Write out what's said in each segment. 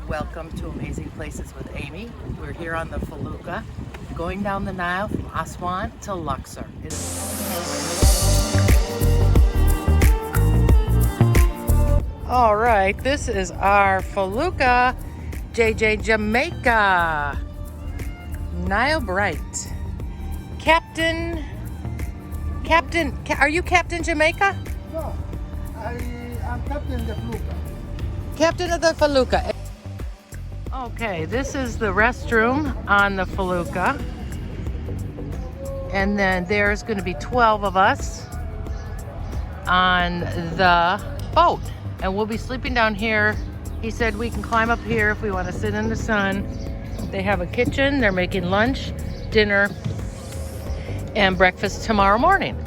Welcome to Amazing Places with Amy. We're here on the Felucca, going down the Nile from Aswan to Luxor. All right, this is our Felucca, JJ Jamaica. Nile Bright. Captain, are you Captain Jamaica? No, I'm captain of the Felucca. Captain of the Felucca. Okay, this is the restroom on the Felucca. And then there's going to be 12 of us on the boat. And we'll be sleeping down here. He said we can climb up here if we want to sit in the sun. They have a kitchen. They're making lunch, dinner, and breakfast tomorrow morning.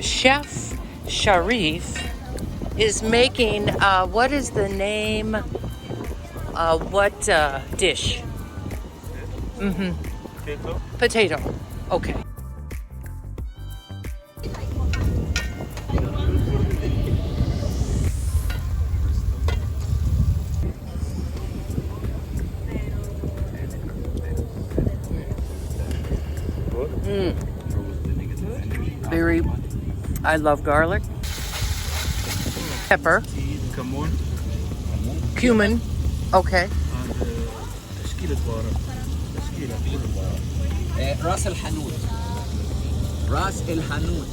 Chef Sharif is making, what is the name? What dish? Potato. Potato. Okay. Very, I love garlic. Pepper. Cumin. Okay. راس الحانوت راس الحانوت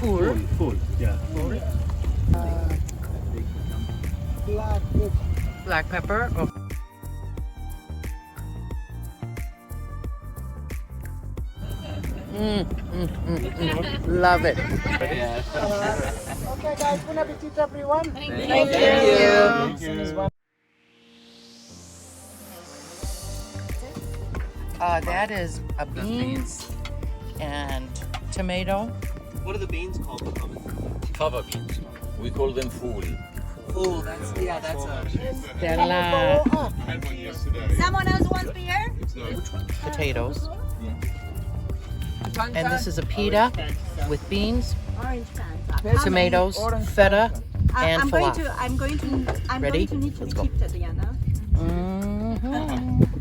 Fool. Full. Yeah. Black pepper. Oh. Love it. Okay guys, bon appetit everyone. Thank you. That is a beans and tomato. What are the beans called? Fava beans. We call them fool. Oh, that's a Stella. Someone else wants beer? Potatoes. And this is a pita with beans, Orange pants. tomatoes, feta, and I'm falafel. I'm going Ready? to need to Let's go. keep that, Diana.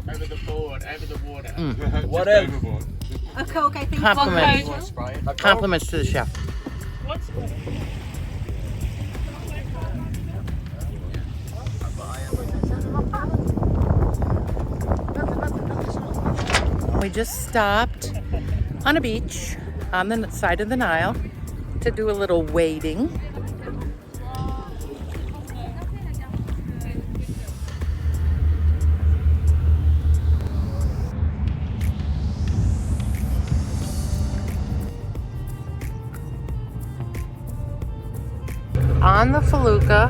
Over the board, over the water. What else? A Coke, I think. Compliments. Compliments to the chef. We just stopped on a beach on the side of the Nile to do a little wading. On the Felucca,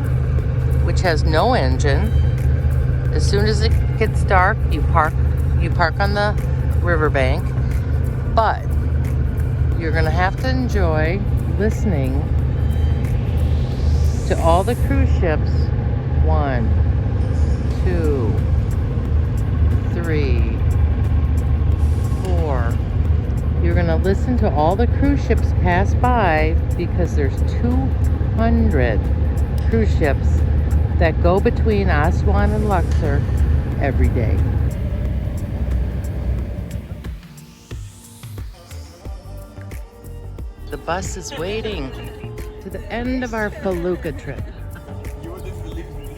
which has no engine, as soon as it gets dark, you park on the riverbank, but you're gonna have to enjoy listening to all the cruise ships. 1, 2, 3, 4. You're gonna listen to all the cruise ships pass by because there's 200 cruise ships that go between Aswan and Luxor every day. The bus is waiting to the end of our Felucca trip. You wouldn't believe me.